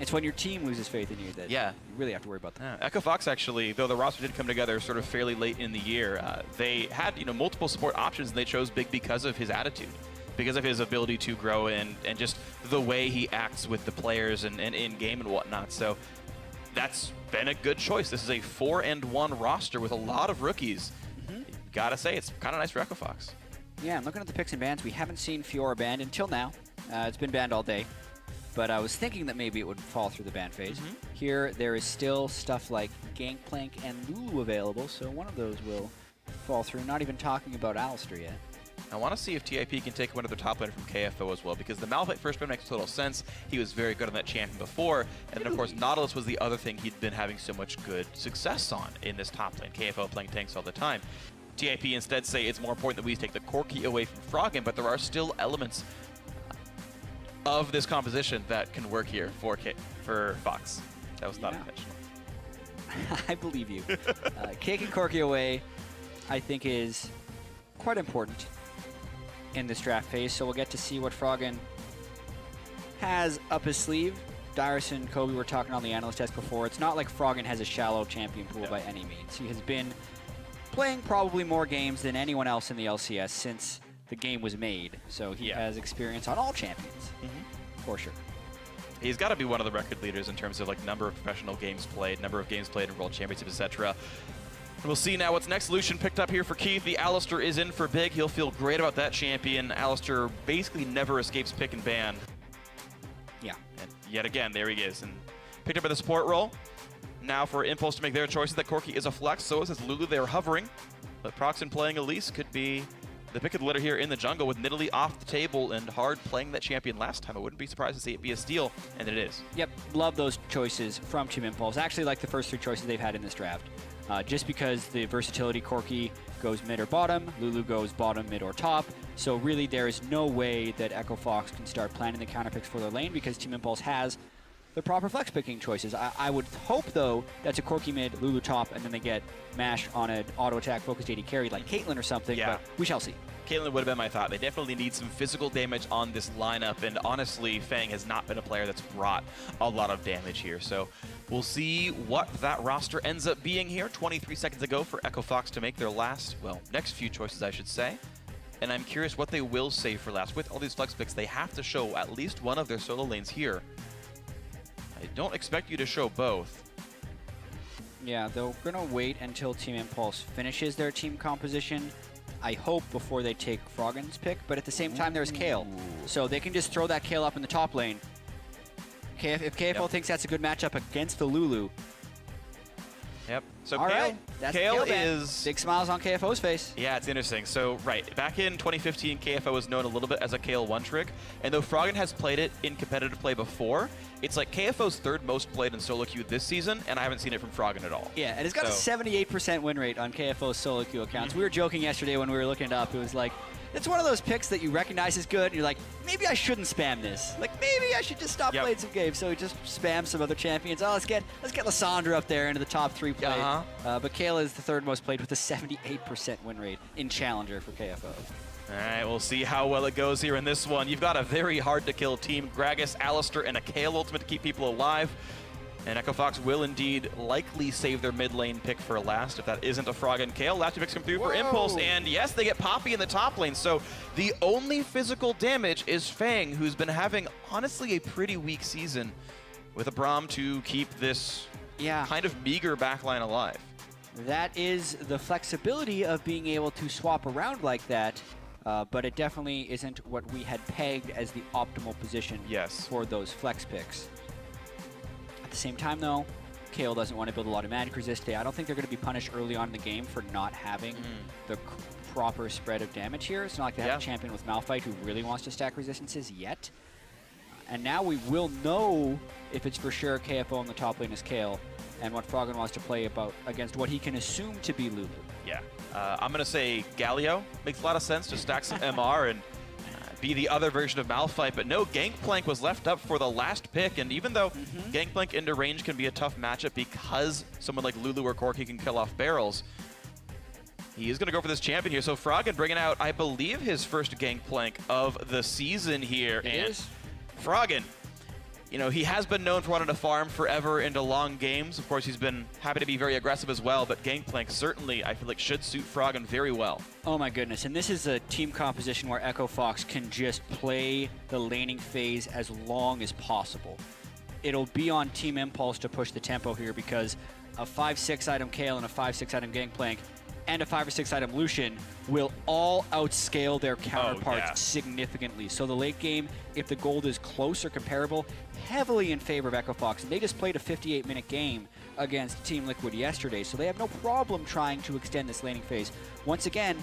It's when your team loses faith in you that you really have to worry about that. Echo Fox, actually, though the roster did come together sort of fairly late in the year, they had multiple support options, and they chose Big because of his attitude, because of his ability to grow and just the way he acts with the players and in-game and whatnot. So that's been a good choice. This is a 4-1 roster with a lot of rookies. Gotta say, it's kind of nice for Echo Fox. Yeah, I'm looking at the picks and bans. We haven't seen Fiora banned until now. It's been banned all day. But I was thinking that maybe it would fall through the ban phase. Here, there is still stuff like Gangplank and Lulu available, so one of those will fall through. Not even talking about Alistair yet. I want to see if TIP can take one of their top laner from KFO as well, because the Malphite first ban makes total sense. He was very good on that champion before, and then of course Nautilus was the other thing he'd been having so much good success on in this top lane. KFO playing tanks all the time. TIP instead say it's more important that we take the Corki away from Froggen, but there are still elements of this composition that can work here for Fox. That was not intentional. I believe you. Taking Corki away, I think, is quite important in this draft phase, so we'll get to see what Froggen has up his sleeve. Dyrus and Kobe were talking on the analyst desk before. It's not like Froggen has a shallow champion pool by any means. He has been playing probably more games than anyone else in the LCS since the game was made, so he has experience on all champions, for sure. He's got to be one of the record leaders in terms of like number of professional games played, number of games played in World Championships, etc. We'll see now what's next. Lucian picked up here for Keith. The Alistair is in for Big. He'll feel great about that champion. Alistair basically never escapes pick and ban. Yeah. And yet again, there he is. And picked up by the support role. Now for Impulse to make their choices. That Corki is a flex, so is Lulu. They're hovering. But Proxen playing Elise could be the pick of the litter here in the jungle, with Nidalee off the table and Hard playing that champion last time. I wouldn't be surprised to see it be a steal, and it is. Yep, love those choices from Team Impulse. Actually like the first 3 choices they've had in this draft. Just because the versatility, Corki goes mid or bottom, Lulu goes bottom, mid, or top. So really there is no way that Echo Fox can start planning the counter picks for their lane because Team Impulse has the proper flex picking choices. I would hope, though, that's a Corki mid, Lulu top, and then they get mashed on an auto attack focused AD carry like Caitlyn or something, but we shall see. Caitlyn would have been my thought. They definitely need some physical damage on this lineup, and honestly, Fang has not been a player that's brought a lot of damage here. So we'll see what that roster ends up being here. 23 seconds ago for Echo Fox to make their last, well, next few choices, I should say. And I'm curious what they will save for last. With all these flex picks, they have to show at least one of their solo lanes here. I don't expect you to show both. Yeah, they're going to wait until Team Impulse finishes their team composition, I hope, before they take Froggen's pick, but at the same time there's Kayle. So they can just throw that Kayle up in the top lane. If KFO thinks that's a good matchup against the Lulu. Yep. So Kayle is... Big smiles on KFO's face. Yeah, it's interesting. So, back in 2015, KFO was known a little bit as a Kayle one-trick, and though Froggen has played it in competitive play before, it's like KFO's 3rd most played in solo queue this season, and I haven't seen it from Froggen at all. Yeah, and it's got a 78% win rate on KFO's solo queue accounts. We were joking yesterday when we were looking it up. It was like, it's one of those picks that you recognize is good, and you're like, maybe I shouldn't spam this. Like, maybe I should just stop playing some games. So we just spam some other champions. Oh, let's get Lissandra up there into the top 3 played. But Kayle is the 3rd most played with a 78% win rate in Challenger for KFO. All right, we'll see how well it goes here in this one. You've got a very hard-to-kill team. Gragas, Alistair, and a Kayle ultimate to keep people alive. And Echo Fox will indeed likely save their mid lane pick for last if that isn't a Froggen Kayle. Last 2 picks come through for Impulse, and yes, they get Poppy in the top lane. So the only physical damage is Fang, who's been having, honestly, a pretty weak season with a Braum to keep this kind of meager backline alive. That is the flexibility of being able to swap around like that, but it definitely isn't what we had pegged as the optimal position for those flex picks. At the same time, though, Kayle doesn't want to build a lot of magic resist. I don't think they're going to be punished early on in the game for not having the proper spread of damage here. It's not like they have a champion with Malphite who really wants to stack resistances yet. And now we will know if it's for sure KFO on the top lane is Kayle, and what Froggen wants to play against what he can assume to be Lulu. Yeah. I'm going to say Galio. Makes a lot of sense to stack some MR and be the other version of Malphite, but no, Gangplank was left up for the last pick, and even though Gangplank into range can be a tough matchup because someone like Lulu or Corki can kill off barrels, he is going to go for this champion here. So Froggen bringing out, I believe, his first Gangplank of the season here. It is. Froggen, you know, he has been known for wanting to farm forever into long games. Of course, he's been happy to be very aggressive as well, but Gangplank certainly, I feel like, should suit Froggen very well. Oh my goodness, and this is a team composition where Echo Fox can just play the laning phase as long as possible. It'll be on Team Impulse to push the tempo here because a 5-6 item Kayle and a 5-6 item Gangplank and a 5 or 6 item Lucian will all outscale their counterparts significantly. So the late game, if the gold is close or comparable, heavily in favor of Echo Fox. And they just played a 58-minute game against Team Liquid yesterday, so they have no problem trying to extend this laning phase. Once again,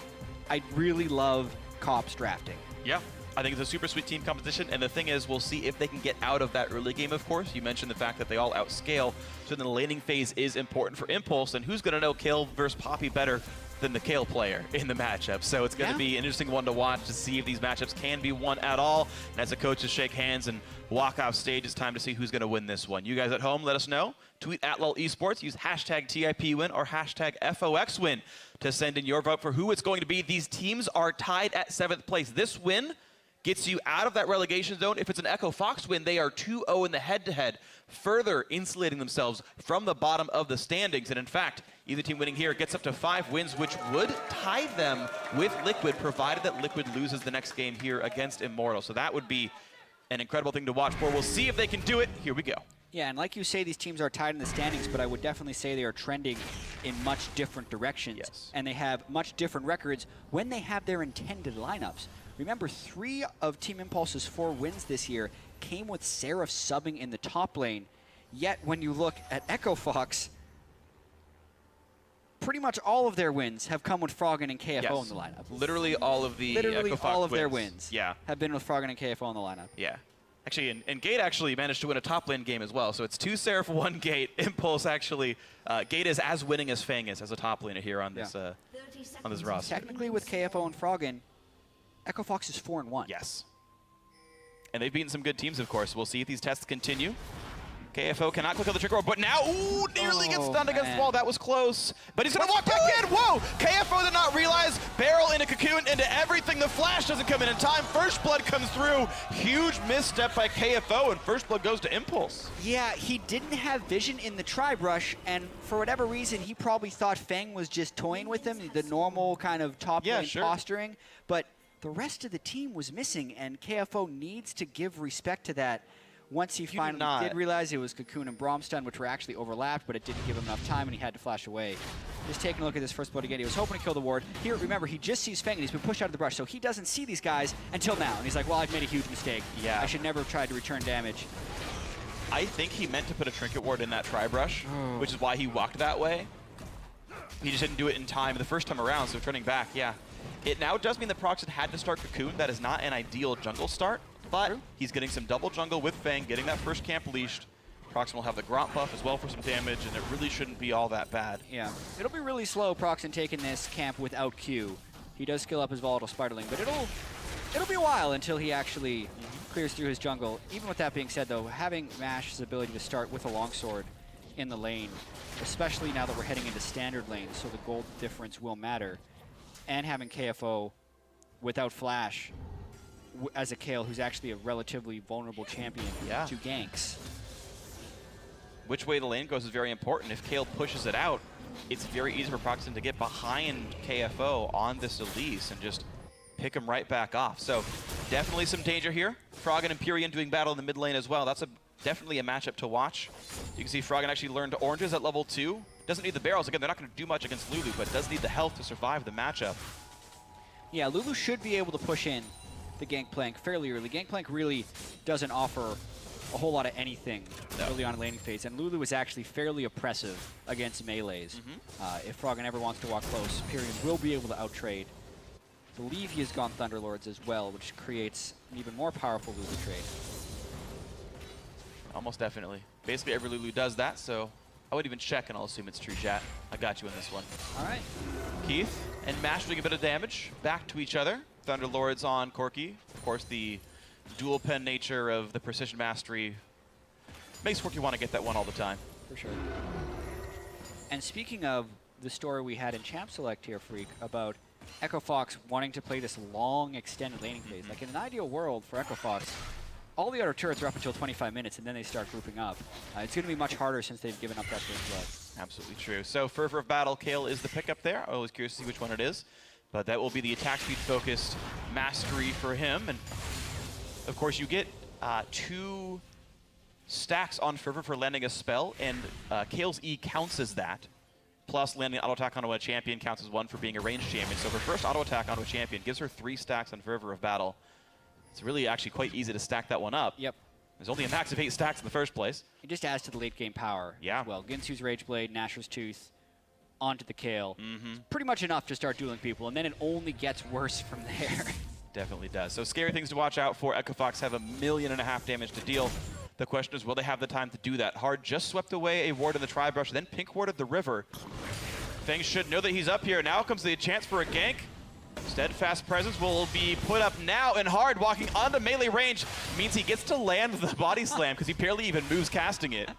I really love Cops drafting. Yeah. I think it's a super sweet team composition, and the thing is, we'll see if they can get out of that early game, of course. You mentioned the fact that they all outscale, so then the laning phase is important for Impulse, and who's going to know Kayle versus Poppy better than the Kayle player in the matchup? So it's going to be an interesting one to watch to see if these matchups can be won at all. And as the coaches shake hands and walk off stage, it's time to see who's going to win this one. You guys at home, let us know. Tweet at LOL Esports, use hashtag TIPWin or hashtag FOXWin to send in your vote for who it's going to be. These teams are tied at 7th place. This win gets you out of that relegation zone. If it's an Echo Fox win, they are 2-0 in the head-to-head, further insulating themselves from the bottom of the standings. And in fact, either team winning here gets up to 5 wins, which would tie them with Liquid, provided that Liquid loses the next game here against Immortal. So that would be an incredible thing to watch for. We'll see if they can do it. Here we go. Yeah, and like you say, these teams are tied in the standings, but I would definitely say they are trending in much different directions. Yes. And they have much different records when they have their intended lineups. Remember, 3 of Team Impulse's 4 wins this year came with Seraph subbing in the top lane. Yet, when you look at Echo Fox, pretty much all of their wins have come with Froggen and KFO in the lineup. Literally all of the Echo Fox all of their wins yeah. have been with Froggen and KFO in the lineup. Yeah. Actually, and Gate actually managed to win a top lane game as well. So it's 2 Seraph, 1 Gate. Impulse actually, Gate is as winning as Fang is as a top laner here on this roster. Technically, with KFO and Froggen, Echo Fox is 4-1. Yes. And they've beaten some good teams, of course. We'll see if these tests continue. KFO cannot click on the trigger, but now, ooh, nearly gets stunned against the wall. That was close. But he's going to walk back in. Whoa! KFO did not realize. Barrel into Cocoon, into everything. The flash doesn't come in time. First Blood comes through. Huge misstep by KFO, and First Blood goes to Impulse. Yeah, he didn't have vision in the tri-brush, and for whatever reason, he probably thought Fang was just toying with him, the normal kind of top lane posturing. But the rest of the team was missing, and KFO needs to give respect to that. Once he finally did realize it was Cocoon and Bromstun, which were actually overlapped, but it didn't give him enough time, and he had to flash away. Just taking a look at this First Blood again. He was hoping to kill the ward. Here, remember, he just sees Fang, and he's been pushed out of the brush, so he doesn't see these guys until now. And he's like, well, I've made a huge mistake. Yeah. I should never have tried to return damage. I think he meant to put a Trinket Ward in that tri-brush, which is why he walked that way. He just didn't do it in time the first time around, so turning back, yeah. It now does mean that Proxen had to start Cocoon. That is not an ideal jungle start. But he's getting some double jungle with Fang, getting that first camp leashed. Proxen will have the Gromp buff as well for some damage, and it really shouldn't be all that bad. Yeah, it'll be really slow, Proxen taking this camp without Q. He does skill up his volatile Spiderling, but it'll be a while until he actually clears through his jungle. Even with that being said, though, having Mash's ability to start with a longsword in the lane, especially now that we're heading into standard lane, so the gold difference will matter, and having KFO without flash as a Kayle, who's actually a relatively vulnerable champion to ganks. Which way the lane goes is very important. If Kayle pushes it out, it's very easy for Proxen to get behind KFO on this Elise and just pick him right back off. So definitely some danger here. Froggen and Purian doing battle in the mid lane as well. That's definitely a matchup to watch. You can see Froggen actually learned oranges at level 2. Doesn't need the barrels. Again, they're not going to do much against Lulu, but does need the health to survive the matchup. Yeah, Lulu should be able to push in the Gangplank fairly early. Gangplank really doesn't offer a whole lot of anything early on in laning phase, and Lulu is actually fairly oppressive against melees. If Froggen ever wants to walk close, Purian will be able to outtrade. I believe he has gone Thunderlords as well, which creates an even more powerful Lulu trade. Almost definitely. Basically every Lulu does that, so I would even check and I'll assume it's true, chat. I got you in this one. All right. Keith and Mash doing a bit of damage back to each other. Thunderlords on Corki. Of course, the dual pen nature of the Precision Mastery makes Corki want to get that one all the time. For sure. And speaking of the story we had in Champ Select here, Freak, about Echo Fox wanting to play this long extended laning phase. Like in an ideal world for Echo Fox, all the other turrets are up until 25 minutes, and then they start grouping up. It's going to be much harder since they've given up that first blood. Absolutely true. So Fervor of Battle, Kale is the pickup there. I'm always curious to see which one it is. But that will be the attack speed focused mastery for him. And of course, you get 2 stacks on Fervor for landing a spell, and Kale's E counts as that. Plus, landing auto attack onto a champion counts as 1 for being a ranged champion. So her first auto attack onto a champion gives her 3 stacks on Fervor of Battle. It's really actually quite easy to stack that one up. Yep. There's only a max of 8 stacks in the first place. It just adds to the late game power as well. Ginsu's Rage Blade, Nashor's Tooth, onto the Kale. It's pretty much enough to start dueling people, and then it only gets worse from there. Definitely does. So scary things to watch out for. Echo Fox have 1.5 million damage to deal. The question is, will they have the time to do that? Hard just swept away a ward in the Tri-Brush, then pink warded the river. Feng should know that he's up here. Now comes the chance for a gank. Steadfast Presence will be put up now, and Hard walking onto melee range means he gets to land the body slam because he barely even moves casting it.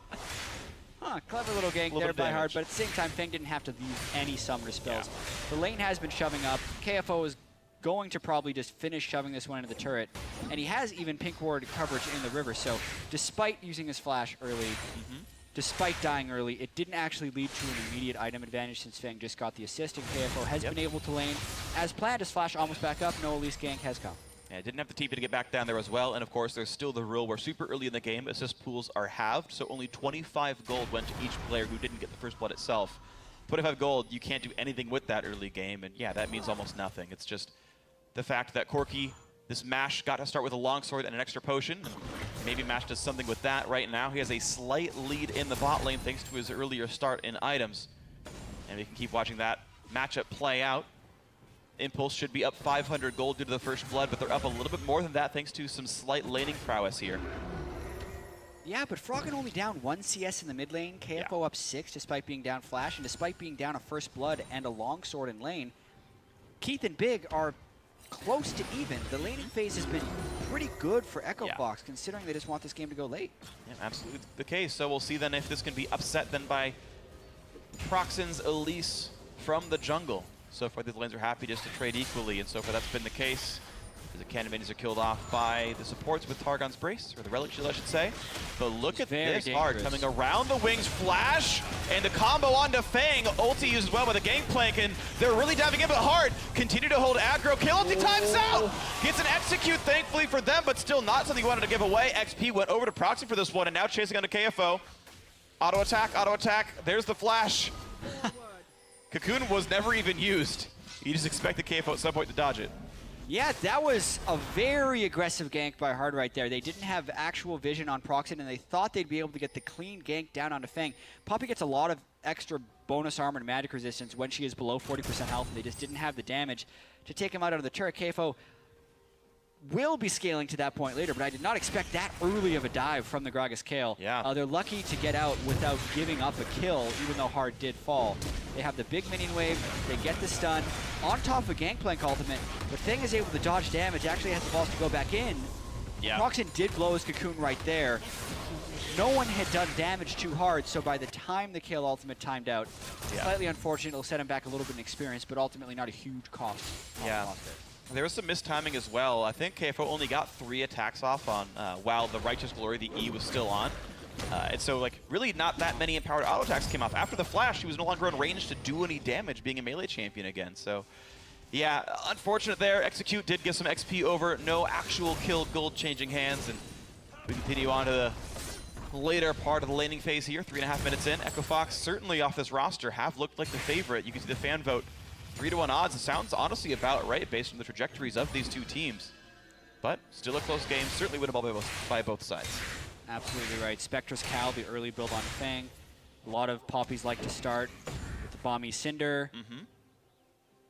Clever little gank there by Hard, but at the same time, Feng didn't have to use any summoner spells. The lane has been shoving up. KFO is going to probably just finish shoving this one into the turret, and he has even pink ward coverage in the river, so despite using his flash early, despite dying early, it didn't actually lead to an immediate item advantage since Feng just got the assist, and KFO has been able to lane. As planned, his flash almost back up, no Elise gank has come. Yeah, didn't have the TP to get back down there as well, and of course there's still the rule where super early in the game assist pools are halved, so only 25 gold went to each player who didn't get the first blood itself. 25 gold, you can't do anything with that early game, and yeah, that means almost nothing. It's just the fact that Corki, this Mash, got to start with a longsword and an extra potion. Maybe Mash does something with that right now. He has a slight lead in the bot lane thanks to his earlier start in items. And we can keep watching that matchup play out. Impulse should be up 500 gold due to the first blood, but they're up a little bit more than that thanks to some slight laning prowess here. Yeah, but Froggen only down 1 CS in the mid lane, KFO up 6 despite being down flash, and despite being down a first blood and a longsword in lane, Keith and Big are close to even. The laning phase has been pretty good for Echo Fox, considering they just want this game to go late. Yeah, absolutely the case. So we'll see then if this can be upset then by Proxen's Elise from the jungle. So far, the lanes are happy just to trade equally, and so far that's been the case. The cannon minions are killed off by the supports with Targon's Brace, or the Relic Shield, I should say. But look at this Hard coming around the wings, flash, and the combo onto Feng. Ulti used as well by the Gangplank, and they're really diving in, but Hard continue to hold aggro. Kill ulti times out! Gets an execute, thankfully for them, but still not something he wanted to give away. XP went over to Proxen for this one, and now chasing onto KFO. Auto attack, there's the flash. Cocoon was never even used. You just expected KFO at some point to dodge it. Yeah, that was a very aggressive gank by Hard right there. They didn't have actual vision on Proxen, and they thought they'd be able to get the clean gank down onto Feng. Poppy gets a lot of extra bonus armor and magic resistance when she is below 40% health, and they just didn't have the damage to take him out of the turret. KFO will be scaling to that point later, but I did not expect that early of a dive from the Gragas Kale. Yeah. They're lucky to get out without giving up a kill, even though Hard did fall. They have the big minion wave, they get the stun, on top of a Gangplank ultimate, but Feng is able to dodge damage, actually has the balls to go back in. Yeah. Proxen did blow his Cocoon right there. No one had done damage too hard, so by the time the Kale ultimate timed out, slightly unfortunate, it'll set him back a little bit in experience, but ultimately not a huge cost. There was some mistiming as well. I think KFO only got 3 attacks off on while the Righteous Glory, the E, was still on. And so, like, really not that many empowered auto attacks came off. After the flash, he was no longer in range to do any damage, being a melee champion again. So, yeah, unfortunate there. Execute did get some XP over. No actual kill gold changing hands. And we continue on to the later part of the laning phase here. 3.5 minutes in. Echo Fox, certainly off this roster, have looked like the favorite. You can see the fan vote. 3-to-1 odds. It sounds honestly about right based on the trajectories of these two teams. But still a close game. Certainly winnable by both sides. Absolutely right. Spectre's Cal, the early build on Feng. A lot of Poppies like to start with the Bomby Cinder.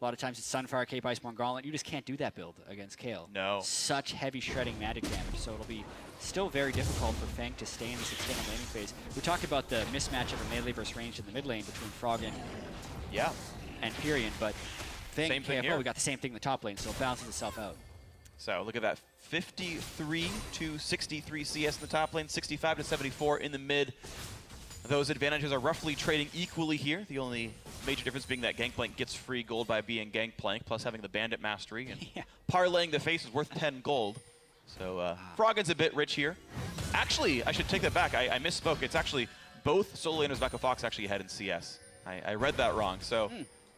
A lot of times it's Sunfire, Cape Iceborne Gauntlet. You just can't do that build against Kale. No. Such heavy shredding magic damage, so it'll be still very difficult for Feng to stay in this extended laning phase. We talked about the mismatch of a melee versus ranged in the mid lane between Froggen and Pyrion, but Feng and KFO, we got the same thing in the top lane, so it balances itself out. So look at that, 53 to 63 CS in the top lane, 65 to 74 in the mid. Those advantages are roughly trading equally here. The only major difference being that Gangplank gets free gold by being Gangplank, plus having the Bandit Mastery, and parlaying the face is worth 10 gold. So Froggen's a bit rich here. Actually, I should take that back. I misspoke. It's actually both solo laners back of Fox actually ahead in CS. I read that wrong. So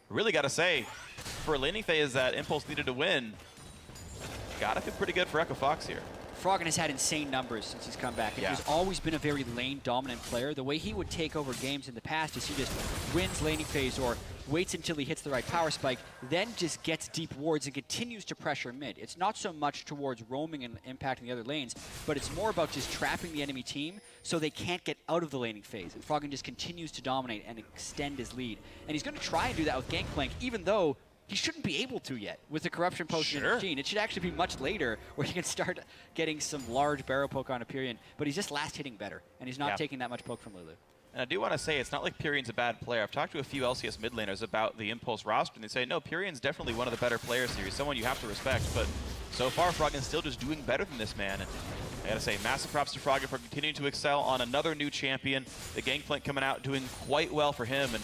really got to say, for a laning phase that Impulse needed to win, got to feel pretty good for Echo Fox here. Froggen has had insane numbers since he's come back, and he's always been a very lane-dominant player. The way he would take over games in the past is he just wins laning phase or waits until he hits the right power spike, then just gets deep wards and continues to pressure mid. It's not so much towards roaming and impacting the other lanes, but it's more about just trapping the enemy team so they can't get out of the laning phase. And Froggen just continues to dominate and extend his lead. And he's going to try and do that with Gangplank, even though he shouldn't be able to yet with the corruption potion in his gene. It should actually be much later where he can start getting some large barrel poke on Empyrean, but he's just last hitting better, and he's not taking that much poke from Lulu. And I do want to say, it's not like Pyrian's a bad player. I've talked to a few LCS mid laners about the Impulse roster, and they say, no, Pyrian's definitely one of the better players here. He's someone you have to respect, but so far, Froggen's still just doing better than this man. And I gotta say, massive props to Froggen for continuing to excel on another new champion. The Gangplank coming out doing quite well for him, and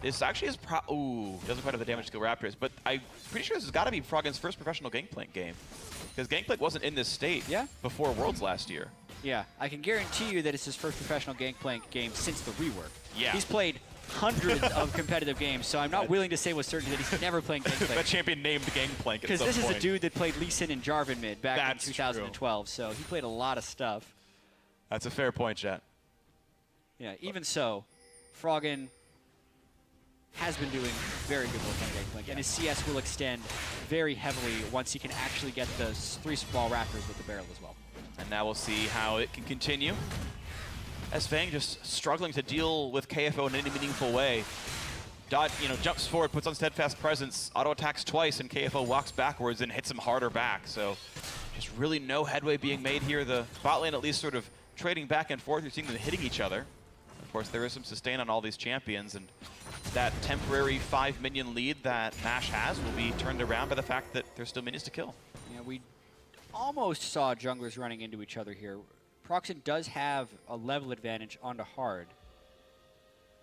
this actually is doesn't quite have the damage skill Raptors, but I'm pretty sure this has got to be Froggen's first professional Gangplank game. Because Gangplank wasn't in this state before Worlds last year. Yeah, I can guarantee you that it's his first professional Gangplank game since the rework. Yeah. He's played hundreds of competitive games, so I'm not willing to say with certainty that he's never playing Gangplank. That champion named Gangplank because this is a dude that played Lee Sin and Jarvan mid back in 2012, true. So he played a lot of stuff. That's a fair point, Chat. Yeah, even so, Froggen has been doing very good work on Gangplank, and his CS will extend very heavily once he can actually get the 3 small Raptors with the barrel as well. And now we'll see how it can continue. As Fang just struggling to deal with KFO in any meaningful way. Dot, jumps forward, puts on Steadfast Presence, auto attacks twice, and KFO walks backwards and hits him harder back. So just really no headway being made here. The bot lane at least sort of trading back and forth. You're seeing them hitting each other. Of course, there is some sustain on all these champions, and that temporary 5-minion lead that MASH has will be turned around by the fact that there's still minions to kill. Yeah, we almost saw junglers running into each other here. Proxen does have a level advantage onto hard,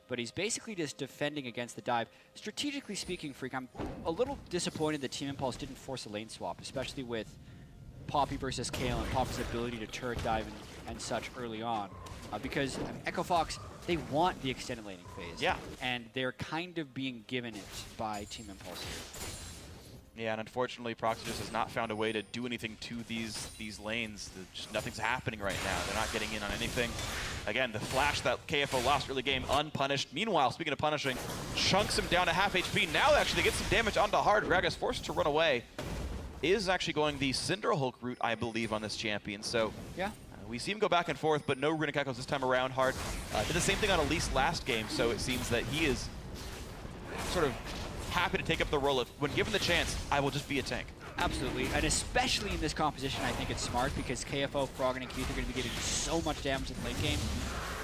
but he's basically just defending against the dive. Strategically speaking, Freak, I'm a little disappointed that Team Impulse didn't force a lane swap, especially with Poppy versus Kale and Poppy's ability to turret dive and such early on. Because Echo Fox, they want the extended laning phase. Yeah. And they're kind of being given it by Team Impulse here. Yeah, and unfortunately, Proxy just has not found a way to do anything to these lanes. Just nothing's happening right now. They're not getting in on anything. Again, the flash that KFO lost early game, unpunished. Meanwhile, speaking of punishing, chunks him down to half HP. Now actually they get some damage onto hard. Gragas forced to run away. Is actually going the Cinder Hulk route, I believe, on this champion. So yeah. We see him go back and forth, but no Runic Echoes this time around. Hard did the same thing on Elise last game, so it seems that he is sort of happy to take up the role of, when given the chance, I will just be a tank. Absolutely, and especially in this composition, I think it's smart because KFO, Froggen, and Keith are going to be getting so much damage in the late game.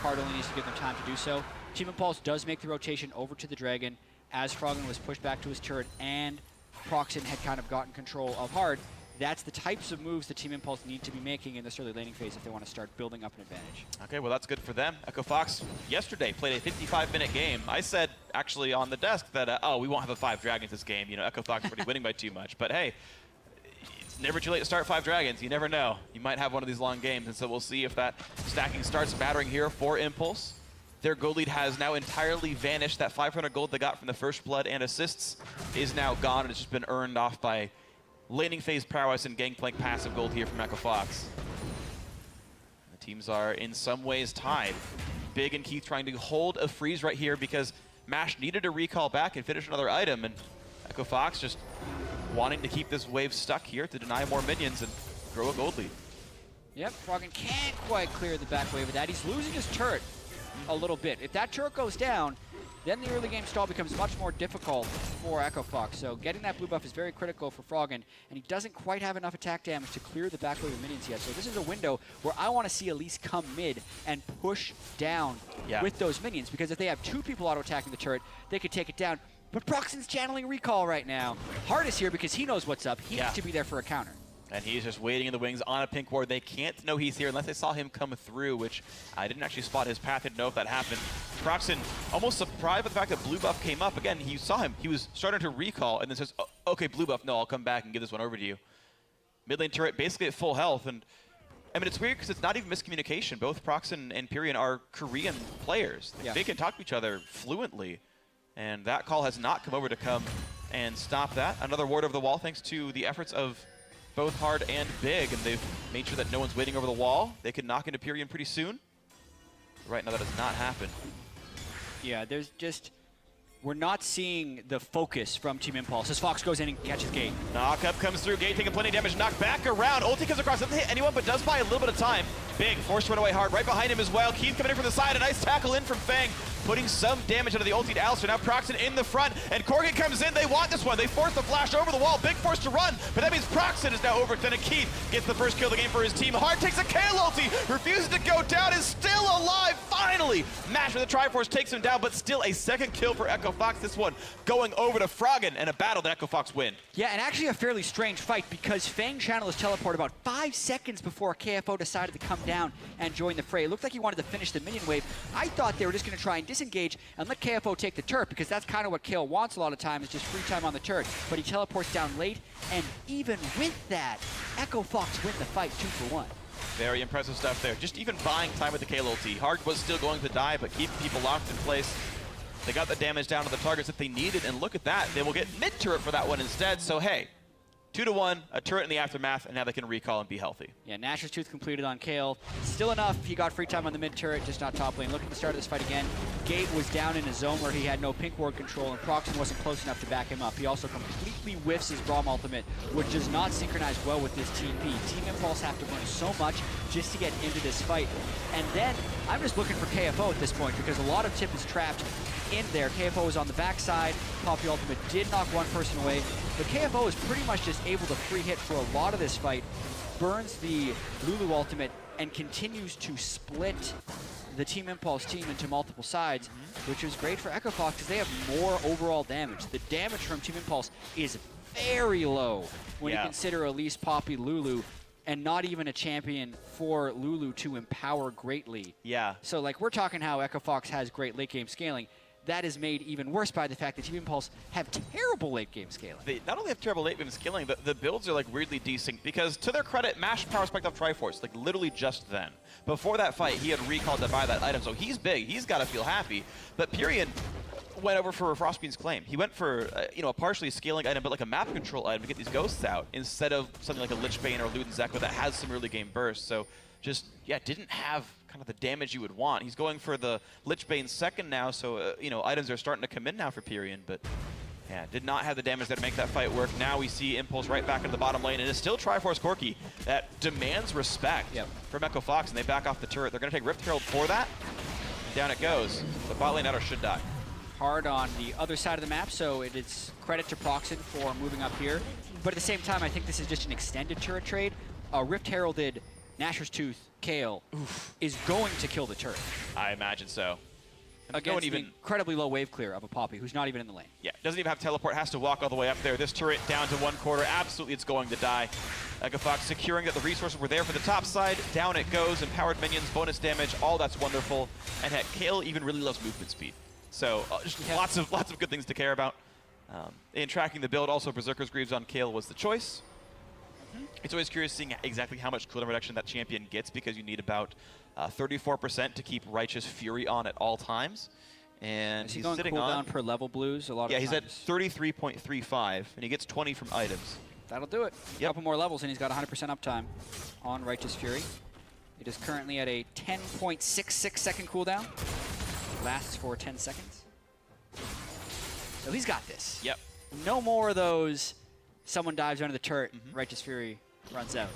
Hard only needs to give them time to do so. Team Impulse does make the rotation over to the Dragon as Froggen was pushed back to his turret and Proxen had kind of gotten control of Hard. That's the types of moves that Team Impulse need to be making in this early laning phase if they want to start building up an advantage. Okay, well that's good for them. Echo Fox yesterday played a 55-minute game. I said actually on the desk that, oh, we won't have a 5 Dragons this game. Echo Fox is already winning by too much. But hey, it's never too late to start 5 Dragons. You never know. You might have one of these long games, and so we'll see if that stacking starts mattering here for Impulse. Their gold lead has now entirely vanished. That 500 gold they got from the first blood and assists is now gone, and it's just been earned off by laning phase prowess and Gangplank passive gold here from Echo Fox. The teams are in some ways tied. Big and Keith trying to hold a freeze right here because MASH needed to recall back and finish another item, and Echo Fox just wanting to keep this wave stuck here to deny more minions and grow a gold lead. Yep, Froggen can't quite clear the back wave of that. He's losing his turret a little bit. If that turret goes down, then the early game stall becomes much more difficult for Echo Fox. So getting that blue buff is very critical for Froggen, and he doesn't quite have enough attack damage to clear the back wave of minions yet. So this is a window where I want to see Elise come mid and push down with those minions, because if they have 2 people auto-attacking the turret, they could take it down. But Proxen's channeling recall right now. Hard is here because he knows what's up. He needs to be there for a counter. And he's just waiting in the wings on a pink ward. They can't know he's here unless they saw him come through, which I didn't actually spot his path. Didn't know if that happened. Proxen almost surprised by the fact that blue buff came up. Again, he saw him. He was starting to recall and then says, oh, okay, blue buff. No, I'll come back and give this one over to you. Mid lane turret basically at full health, and I mean, it's weird because it's not even miscommunication. Both Prox and Pyrion are Korean players. Yeah. They can talk to each other fluently, and that call has not come over to come and stop that. Another ward over the wall thanks to the efforts of both Hard and Big, and they've made sure that no one's waiting over the wall. They can knock into Pyrion pretty soon. Right now, that does not happen. Yeah, there's just... We're not seeing the focus from Team Impulse as Fox goes in and catches Gate. Knock up comes through, Gate taking plenty of damage, knocked back around. Ulti comes across, doesn't hit anyone, but does buy a little bit of time. Big, forced to run away Hard, right behind him as well. Keith coming in from the side, a nice tackle in from Fang, putting some damage into the ulti to Alistair. Now Proxen in the front, and Corgan comes in. They want this one. They force the flash over the wall. Big forced to run, but that means Proxen is now overextended. Keith gets the first kill of the game for his team. Hard takes a KO ulti, refuses to go down, is still alive, finally! Mash with the Triforce takes him down, but still a second kill for Echo Fox. This one going over to Froggen, and a battle that Echo Fox win. Yeah, and actually a fairly strange fight because Fang channel his teleport about 5 seconds before KFO decided to come down and join the fray. It looked like he wanted to finish the minion wave. I thought they were just going to try and disengage and let KFO take the turret because that's kind of what KO wants a lot of time, is just free time on the turret. But he teleports down late, and even with that, Echo Fox win the fight 2-for-1. Very impressive stuff there. Just even buying time with the KO ulti. Hard was still going to die, but keeping people locked in place. They got the damage down to the targets that they needed, and look at that. They will get mid-turret for that one instead, so hey, 2-1, a turret in the aftermath, and now they can recall and be healthy. Yeah, Nashor's Tooth completed on Kale. Still enough, he got free time on the mid-turret, just not top lane. Look at the start of this fight again. Gate was down in a zone where he had no pink ward control, and Proxen wasn't close enough to back him up. He also completely whiffs his Braum ultimate, which does not synchronize well with this TP. Team Impulse have to run so much just to get into this fight. And then, I'm just looking for KFO at this point, because a lot of Tip is trapped in there. KFO is on the backside. Poppy ultimate did knock one person away, but KFO is pretty much just able to free hit for a lot of this fight, burns the Lulu ultimate, and continues to split the Team Impulse team into multiple sides, which is great for Echo Fox because they have more overall damage. The damage from Team Impulse is very low when you consider Elise, Poppy, Lulu, and not even a champion for Lulu to empower greatly. Yeah. So like we're talking how Echo Fox has great late game scaling. That is made even worse by the fact that Team Impulse have terrible late game scaling. They not only have terrible late game scaling, but the builds are like weirdly desynced because to their credit, Mash power spiked off Triforce, like literally just then. Before that fight, he had recalled to buy that item, so he's big, he's gotta feel happy. But Pyrion went over for Frostbeam's claim. He went for a partially scaling item, but like a map control item to get these ghosts out, instead of something like a Lich Bane or Luden's Echo that has some early game bursts. So just, yeah, didn't have kind of the damage you would want. He's going for the Lich Bane second now, so, items are starting to come in now for Pyrion, but yeah, did not have the damage that make that fight work. Now we see Impulse right back into the bottom lane, and it's still Triforce Corki that demands respect from Echo Fox, and they back off the turret. They're going to take Rift Herald for that, and down it goes. The bot lane outer should die. Hard on the other side of the map, so it is credit to Proxen for moving up here. But at the same time, I think this is just an extended turret trade. Rift Heralded Nashor's Tooth, Kale, is going to kill the turret. I imagine so. Against the incredibly low wave clear of a Poppy who's not even in the lane. Yeah, doesn't even have teleport, has to walk all the way up there. This turret down to 1/4, absolutely it's going to die. Echo Fox securing that the resources were there for the top side. Down it goes, empowered minions, bonus damage, all that's wonderful. And heck, Kale even really loves movement speed. So just lots of good things to care about. In tracking the build, also Berserker's Greaves on Kale was the choice. It's always curious seeing exactly how much cooldown reduction that champion gets because you need about 34% to keep Righteous Fury on at all times. And he's sitting on per level blues a lot of times. Yeah, he's at 33.35, and he gets 20 from items. That'll do it. A couple more levels, and he's got 100% uptime on Righteous Fury. It is currently at a 10.66 second cooldown. Lasts for 10 seconds. So he's got this. Yep. No more of those. Someone dives under the turret, Righteous Fury runs out.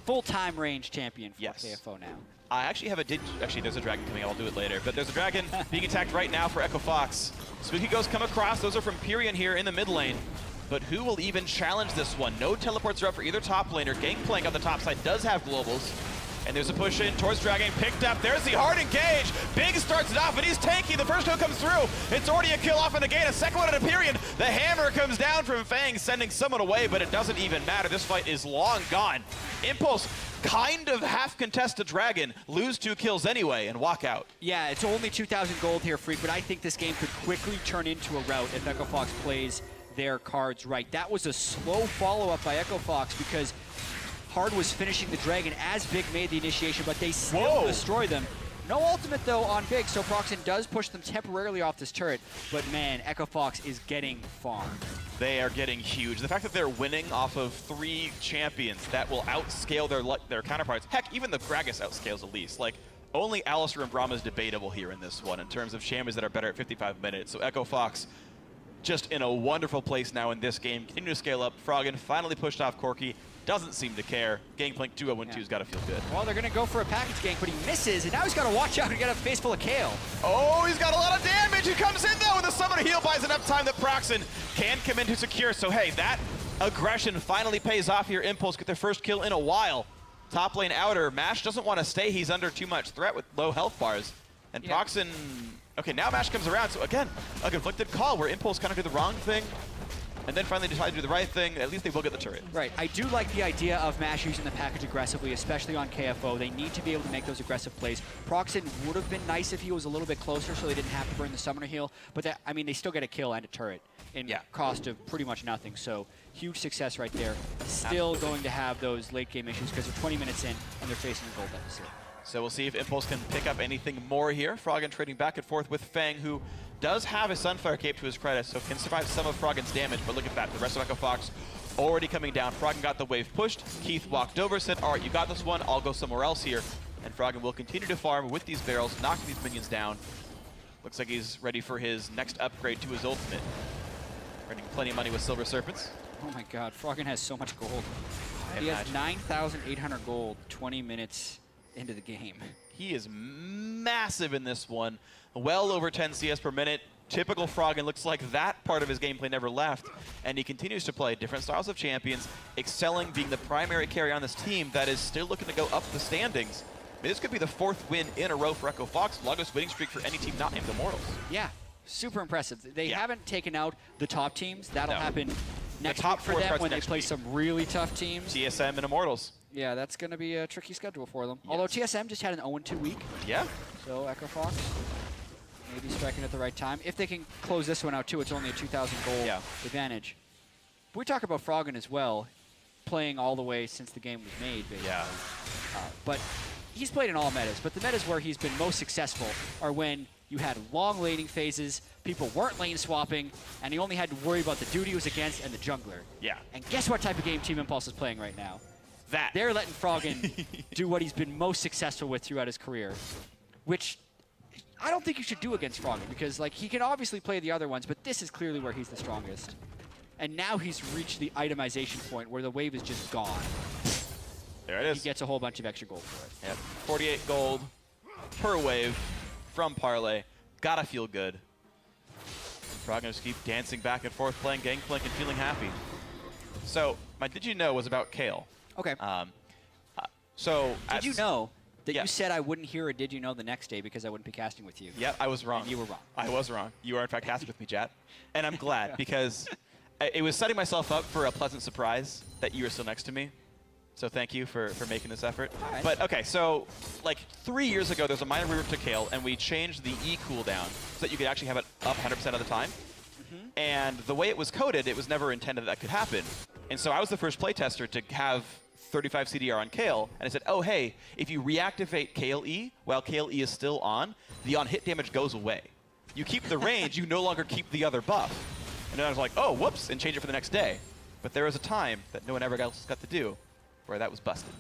Full-time range champion for KFO now. I actually have actually there's a dragon coming, I'll do it later, but there's a dragon being attacked right now for Echo Fox. Spooky Ghosts come across, those are from Pyrion here in the mid lane. But who will even challenge this one? No teleports are up for either top laner. Gangplank on the top side does have globals. And there's a push in towards Dragon, picked up. There's the hard engage. Big starts it off, and he's tanky. The first kill comes through. It's already a kill off in the gate. A second one at a Pyrion. The hammer comes down from Fang, sending someone away, but it doesn't even matter. This fight is long gone. Impulse kind of half contest a Dragon, lose 2 kills anyway, and walk out. Yeah, it's only 2,000 gold here, Freak, but I think this game could quickly turn into a rout if Echo Fox plays their cards right. That was a slow follow-up by Echo Fox because Hard was finishing the Dragon as Big made the initiation, but they still destroy them. No ultimate, though, on Big, so Proxen does push them temporarily off this turret. But, man, Echo Fox is getting farmed. They are getting huge. The fact that they're winning off of 3 champions that will outscale their counterparts. Heck, even the Gragas outscales at least. Like, only Alistar and Brahma is debatable here in this one in terms of champions that are better at 55 minutes. So Echo Fox just in a wonderful place now in this game. Continue to scale up. Froggen finally pushed off Corki. Doesn't seem to care. Gangplank 2-0-1-2's got to feel good. Well, they're going to go for a package gank, but he misses, and now he's got to watch out and get a face full of Kale. Oh, he's got a lot of damage. He comes in, though, and the Summoner Heal buys enough time that Proxen can come in to secure. So, hey, that aggression finally pays off here. Impulse get their first kill in a while. Top lane outer. Mash doesn't want to stay. He's under too much threat with low health bars. And Proxen... Okay, now Mash comes around. So, again, a conflicted call where Impulse kind of do the wrong thing and then finally decide to do the right thing. At least they will get the turret. Right. I do like the idea of Mash using the package aggressively, especially on KFO. They need to be able to make those aggressive plays. Proxen would have been nice if he was a little bit closer so they didn't have to burn the Summoner Heal. But, that, I mean, they still get a kill and a turret in cost of pretty much nothing. So, huge success right there. Still going to have those late game issues because they're 20 minutes in and they're facing a gold deficit. So we'll see if Impulse can pick up anything more here. Froggen trading back and forth with Fang, who does have a Sunfire Cape to his credit, so can survive some of Froggen's damage. But look at that, the rest of Echo Fox already coming down. Froggen got the wave pushed. Keith walked over, said, all right, you got this one, I'll go somewhere else here. And Froggen will continue to farm with these barrels, knocking these minions down. Looks like he's ready for his next upgrade to his ultimate. Earning plenty of money with Silver Serpents. Oh my god, Froggen has so much gold. He has 9,800 gold 20 minutes into the game. He is massive in this one. Well over 10 CS per minute. Typical Froggen. Looks like that part of his gameplay never left. And he continues to play different styles of champions, excelling, being the primary carry on this team that is still looking to go up the standings. I mean, this could be the 4th win in a row for Echo Fox. Longest winning streak for any team not named Immortals. Yeah, super impressive. They haven't taken out the top teams. That'll happen next top week for them when they play some really tough teams. TSM and Immortals. Yeah, that's going to be a tricky schedule for them. Although TSM just had an 0-2 week. Yeah. So Echo Fox maybe striking at the right time. If they can close this one out too, it's only a 2,000 gold advantage. But we talk about Froggen as well, playing all the way since the game was made, basically. Yeah. But he's played in all metas, but the metas where he's been most successful are when you had long laning phases, people weren't lane swapping, and he only had to worry about the dude he was against and the jungler. Yeah. And guess what type of game Team Impulse is playing right now? That. They're letting Froggen do what he's been most successful with throughout his career, which I don't think you should do against Froggen because, like, he can obviously play the other ones, but this is clearly where he's the strongest. And now he's reached the itemization point where the wave is just gone. There it is. He gets a whole bunch of extra gold for it. Yep. 48 gold per wave from Parlay. Gotta feel good. Froggen just keep dancing back and forth, playing Gangplank and feeling happy. So, my Did You Know was about Kale. Okay. Did you know that you said I wouldn't hear a Did You Know the next day because I wouldn't be casting with you? Yep, I was wrong. And you were wrong. I was wrong. You are, in fact, casting with me, Jat. And I'm glad because it was setting myself up for a pleasant surprise that you were still next to me. So thank you for making this effort. Right. But, okay, so, like, 3 years ago, there's a minor rework to Kale, and we changed the E cooldown so that you could actually have it up 100% of the time. And the way it was coded, it was never intended that could happen. And so I was the first playtester to have 35 CDR on Kale, and I said, oh, hey, if you reactivate Kale E while Kale E is still on, the on-hit damage goes away. You keep the range, you no longer keep the other buff. And then I was like, oh, whoops, and change it for the next day. But there was a time that no one ever else got to do where that was busted.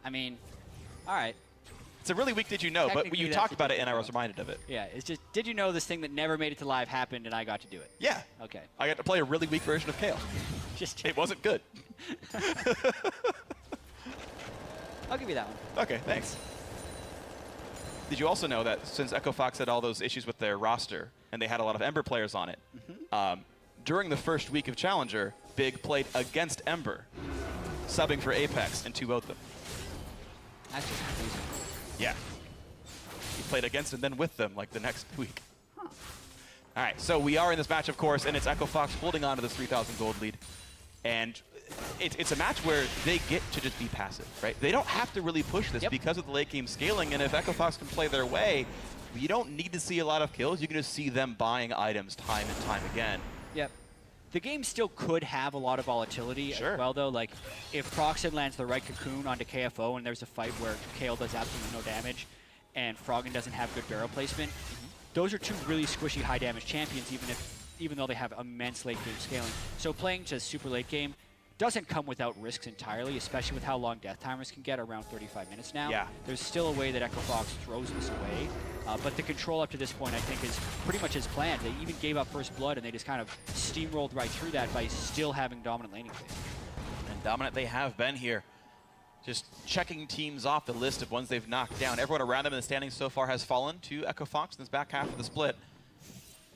I mean, all right. It's a really weak Did You Know, but you talked about it and I was reminded of it. Yeah, it's just, did you know this thing that never made it to live happened and I got to do it? Yeah. Okay. I got to play a really weak version of Kale. Just It wasn't good. I'll give you that one. Okay, thanks. Did you also know that since Echo Fox had all those issues with their roster and they had a lot of Ember players on it, during the first week of Challenger, Big played against Ember, subbing for Apex, and 2-0'd them. That's just crazy. Yeah. He played against and then with them like the next week. Huh. All right, so we are in this match, of course, and it's Echo Fox holding on to this 3,000 gold lead. And it's a match where they get to just be passive, right? They don't have to really push this because of the late game scaling, and if Echo Fox can play their way, you don't need to see a lot of kills. You can just see them buying items time and time again. Yep. The game still could have a lot of volatility as well, though. Like, if Proxen lands the right cocoon onto KFO and there's a fight where Kale does absolutely no damage and Froggen doesn't have good barrel placement, those are two really squishy high damage champions, even though they have immense late game scaling. So playing to super late game doesn't come without risks entirely, especially with how long death timers can get, around 35 minutes now. Yeah. There's still a way that Echo Fox throws this away, but the control up to this point, I think, is pretty much as planned. They even gave up first blood, and they just kind of steamrolled right through that by still having dominant laning phase. And dominant they have been here. Just checking teams off the list of ones they've knocked down. Everyone around them in the standings so far has fallen to Echo Fox in this back half of the split.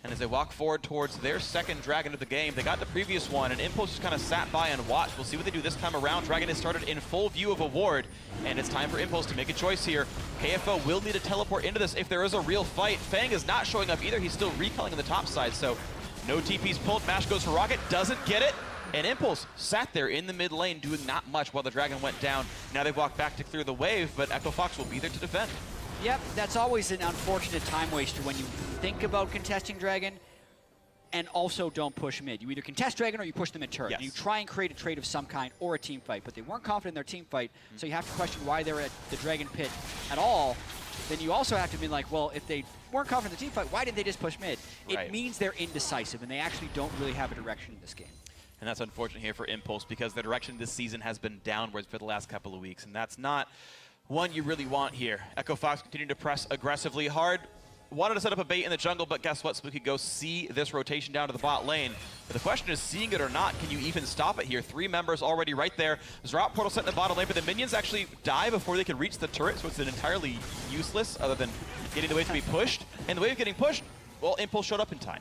And as they walk forward towards their second Dragon of the game, they got the previous one, and Impulse just kind of sat by and watched. We'll see what they do this time around. Dragon has started in full view of a ward, and it's time for Impulse to make a choice here. KFO will need to teleport into this if there is a real fight. Fang is not showing up either. He's still recalling on the top side, so no TP's pulled. Mash goes for Rocket, doesn't get it. And Impulse sat there in the mid lane doing not much while the Dragon went down. Now they've walked back to clear the wave, but Echo Fox will be there to defend. Yep, that's always an unfortunate time waster when you think about contesting Dragon and also don't push mid. You either contest Dragon or you push them in turret. Yes. And you try and create a trade of some kind or a team fight, but they weren't confident in their team fight, so you have to question why they're at the Dragon pit at all. Then you also have to be like, well, if they weren't confident in the team fight, why didn't they just push mid? It means they're indecisive, and they actually don't really have a direction in this game. And that's unfortunate here for Impulse because the direction this season has been downwards for the last couple of weeks, and that's not one you really want here. Echo Fox continuing to press aggressively hard. Wanted to set up a bait in the jungle, but guess what? Spooky go see this rotation down to the bot lane. But the question is, seeing it or not, can you even stop it here? 3 members already right there. Zrout portal set in the bottom lane, but the minions actually die before they can reach the turret, so it's an entirely useless other than getting the wave to be pushed. And the wave getting pushed, well, Impulse showed up in time.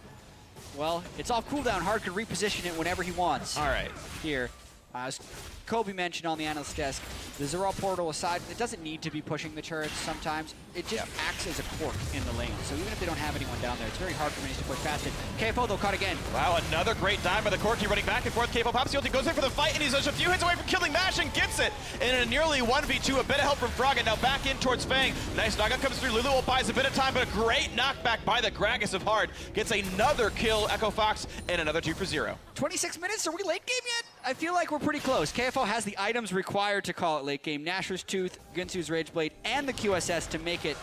Well, it's off cooldown. Hard can reposition it whenever he wants. All right. Here. As Kobe mentioned on the analyst desk, the Zrout portal aside, it doesn't need to be pushing the turrets sometimes. It just acts as a cork in the lane. So even if they don't have anyone down there, it's very hard for minis to push past it. KFO, though, caught again. Wow, another great dive by the Corki, running back and forth. KFO pops the ulti, goes in for the fight, and he's just a few hits away from killing Mash and gets it. And in a nearly 1v2, a bit of help from Froggen. Now back in towards Fang. Nice knockup comes through. Lulu buys a bit of time, but a great knockback by the Gragas of Hard. Gets another kill, Echo Fox, and another 2 for 0. 26 minutes? Are we late game yet? I feel like we're pretty close. KFO has the items required to call it late game. Nashor's Tooth, Ginsu's Rage Blade, and the QSS to make it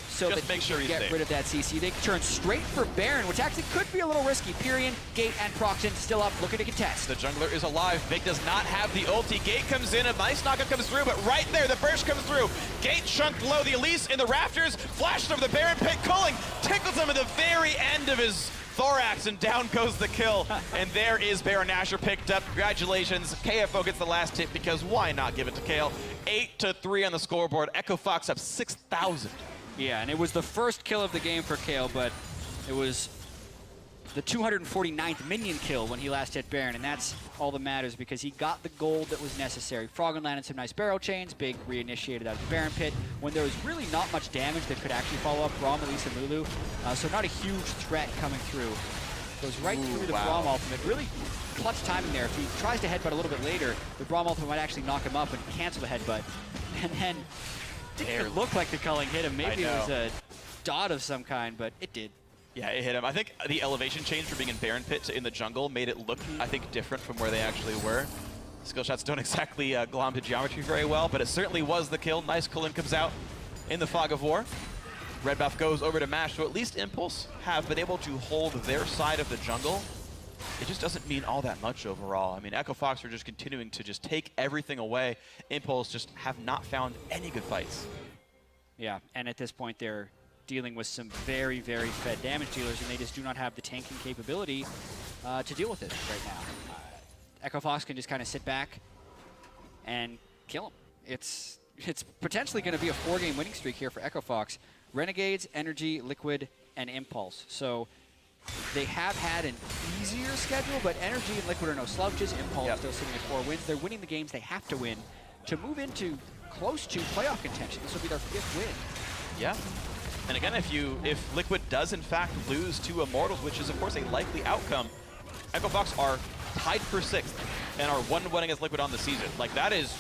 so just that make sure he he's can get rid of that CC. They turn straight for Baron, which actually could be a little risky. Pyrian, Gate, and Proxen still up, looking to contest. The jungler is alive. Big does not have the ulti. Gate comes in, a nice knockup comes through, but right there, the burst comes through. Gate chunked low, the Elise in the rafters, flashed over the Baron pit, Culling tickles him at the very end of his thorax, and down goes the kill. And there is Baron Nashor picked up. Congratulations. KFO gets the last tip because why not give it to Kale? 8-3 on the scoreboard. Echo Fox up 6,000. Yeah, and it was the first kill of the game for Kale, but it was the 249th minion kill when he last hit Baron, and that's all that matters because he got the gold that was necessary. Froggen landed some nice barrel chains. Big reinitiated out of the Baron pit when there was really not much damage that could actually follow up Braum, Elise, and Lulu. So not a huge threat coming through. Goes right through the Braum ultimate. Really clutch timing there. If he tries to headbutt a little bit later, the Braum ultimate might actually knock him up and cancel the headbutt. And then it didn't even look like the culling hit him. Maybe it was a dot of some kind, but it did. Yeah, it hit him. I think the elevation change from being in Baron Pit to in the jungle made it look, I think, different from where they actually were. Skill shots don't exactly glom to geometry very well, but it certainly was the kill. Nice Cullen comes out in the fog of war. Red buff goes over to Mash, so at least Impulse have been able to hold their side of the jungle. It just doesn't mean all that much overall. I mean, Echo Fox are just continuing to just take everything away. Impulse just have not found any good fights. Yeah, and at this point they're dealing with some very, very fed damage dealers, and they just do not have the tanking capability to deal with it right now. Echo Fox can just kind of sit back and kill him. It's potentially going to be a 4-game winning streak here for Echo Fox. Renegades, Energy, Liquid, and Impulse. So they have had an easier schedule, but Energy and Liquid are no slouches. Impulse still sitting at 4 wins. They're winning the games they have to win to move into close to playoff contention. This will be their 5th win. Yeah. And again, if Liquid does in fact lose to Immortals, which is of course a likely outcome, Echo Fox are tied for 6th and are 1-1 against Liquid on the season. Like, that is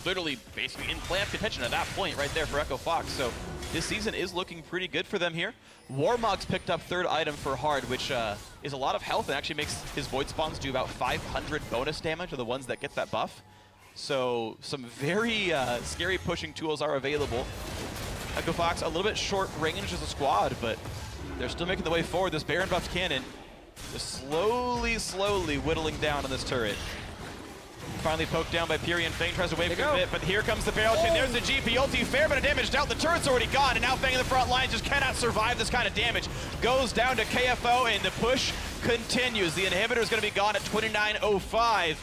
literally basically in playoff contention at that point right there for Echo Fox. So this season is looking pretty good for them here. Warmog's picked up third item for Hard, which is a lot of health and actually makes his Void Spawns do about 500 bonus damage to the ones that get that buff. So some very scary pushing tools are available. Echo Fox a little bit short range as a squad, but they're still making the way forward. This Baron buffed cannon just slowly whittling down on this turret. Finally poked down by Piri, and Fang tries to wave from it, but here comes the barrel chain. There's the GP ulti, fair bit of damage dealt. The turret's already gone, and now Fang in the front line just cannot survive this kind of damage. Goes down to KFO, and the push continues. The inhibitor is going to be gone at 29:05,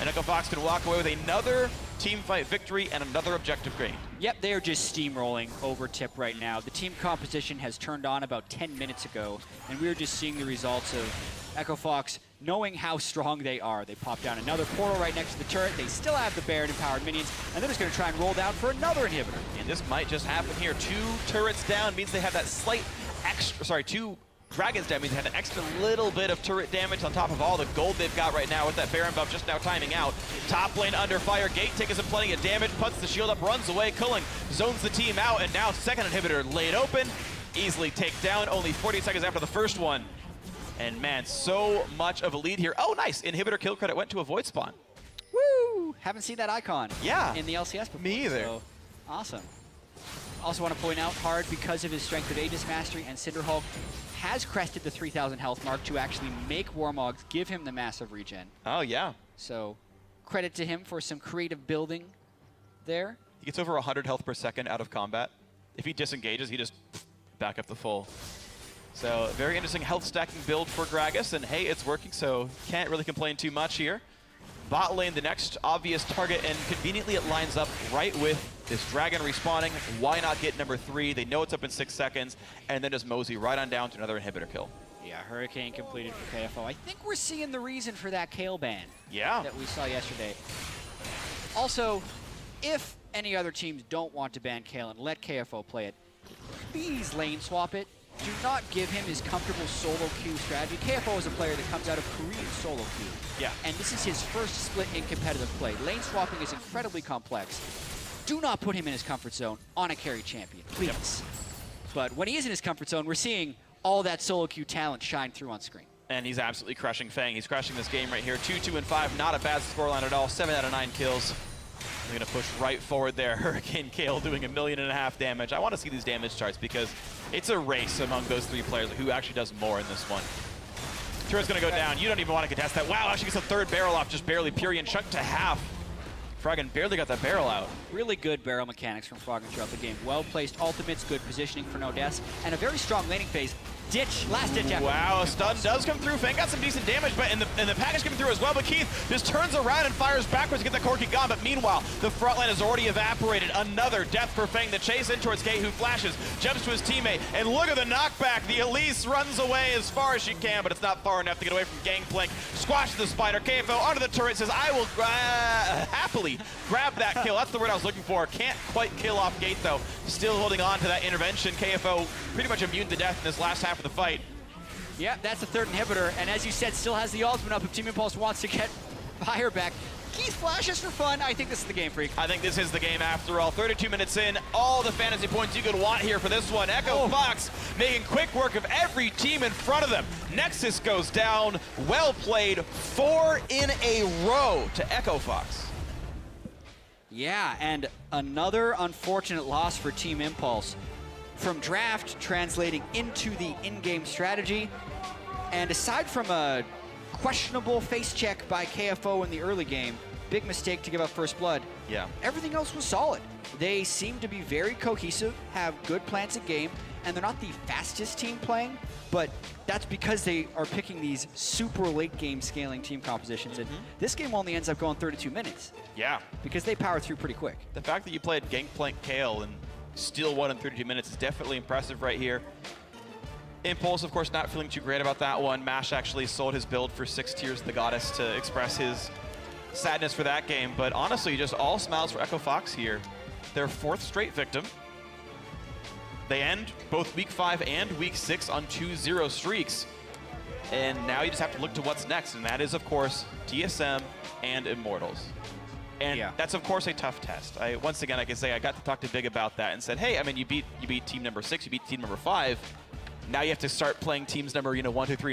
and Echo Fox can walk away with another team fight victory and another objective gain. Yep, they are just steamrolling over Tip right now. The team composition has turned on about 10 minutes ago, and we're just seeing the results of Echo Fox knowing how strong they are. They pop down another portal right next to the turret. They still have the Baron-empowered minions, and they're just going to try and roll down for another inhibitor. And this might just happen here. 2 turrets down means they have that slight extra, sorry, 2 Dragons down means they have an extra little bit of turret damage on top of all the gold they've got right now with that Baron buff just now timing out. Top lane under fire. Gate taking some plenty of damage, puts the shield up, runs away. Culling zones the team out, and now second inhibitor laid open. Easily take down, only 40 seconds after the first one. And man, so much of a lead here. Oh, nice. Inhibitor kill credit went to a Void Spawn. Woo! Haven't seen that icon in the LCS before. Me either. So, awesome. Also want to point out, Hard, because of his Strength of Aegis mastery, and Cinderhulk has crested the 3,000 health mark to actually make Warmogs give him the massive regen. Oh, yeah. So credit to him for some creative building there. He gets over 100 health per second out of combat. If he disengages, he just back up the full. So very interesting health stacking build for Gragas, and hey, it's working, so can't really complain too much here. Bot lane, the next obvious target, and conveniently it lines up right with this dragon respawning. Why not get number 3? They know it's up in 6 seconds, and then just mosey right on down to another inhibitor kill. Yeah, Hurricane completed for KFO. I think we're seeing the reason for that Kayle ban that we saw yesterday. Also, if any other teams don't want to ban Kayle and let KFO play it, please lane swap it. Do not give him his comfortable solo queue strategy. KFO is a player that comes out of Korean solo queue. Yeah. And this is his first split in competitive play. Lane swapping is incredibly complex. Do not put him in his comfort zone on a carry champion, please. Yep. But when he is in his comfort zone, we're seeing all that solo queue talent shine through on screen. And he's absolutely crushing Fang. He's crushing this game right here. 2-2-5, not a bad scoreline at all. 7 out of 9 kills. They're going to push right forward there. Hurricane Kayle doing 1.5 million damage. I want to see these damage charts because it's a race among those 3 players who actually does more in this one. Turret's going to go down. You don't even want to contest that. Wow, actually gets a third barrel off just barely. Purian chunked to half. Froggen barely got that barrel out. Really good barrel mechanics from Froggen throughout the game. Well-placed ultimates, good positioning for no deaths, and a very strong laning phase. Last ditch effort. Wow, a stun does come through. Fang got some decent damage, but and the package coming through as well. But Keith just turns around and fires backwards to get the Corki gone. But meanwhile, the front line has already evaporated. Another death for Fang. The chase in towards Gate, who flashes, jumps to his teammate, and look at the knockback. The Elise runs away as far as she can, but it's not far enough to get away from Gangplank. Squashes the spider. KFO onto the turret, says, I will happily grab that kill. That's the word I was looking for. Can't quite kill off Gate, though. Still holding on to that intervention. KFO pretty much immune to death in this last half of the fight. Yeah, that's the third inhibitor, and as you said, still has the ultimate up if Team Impulse wants to get fire back. Keith flashes for fun. I think this is the game, Freak. I think this is the game after all. 32 minutes in, all the fantasy points you could want here for this one. Echo Fox making quick work of every team in front of them. Nexus goes down. Well played. 4 in a row to Echo Fox. Yeah, and another unfortunate loss for Team Impulse. From draft translating into the in-game strategy, and aside from a questionable face check by KFO in the early game, big mistake to give up first blood, everything else was solid. They seem to be very cohesive, have good plans at game, and they're not the fastest team playing, but that's because they are picking these super late game scaling team compositions, and this game only ends up going 32 minutes. Yeah. Because they power through pretty quick. The fact that you played Gangplank Kayle and still won in 32 minutes is definitely impressive right here. Impulse, of course, not feeling too great about that one. Mash actually sold his build for 6 Tears of the Goddess to express his sadness for that game. But honestly, just all smiles for Echo Fox here. Their 4th straight victim. They end both Week 5 and Week 6 on 2-0 streaks. And now you just have to look to what's next, and that is, of course, TSM and Immortals. And that's, of course, a tough test. Once again, I can say I got to talk to Big about that and said, hey, I mean, you beat team number 6, you beat team number 5. Now you have to start playing teams number 1, 2, 3,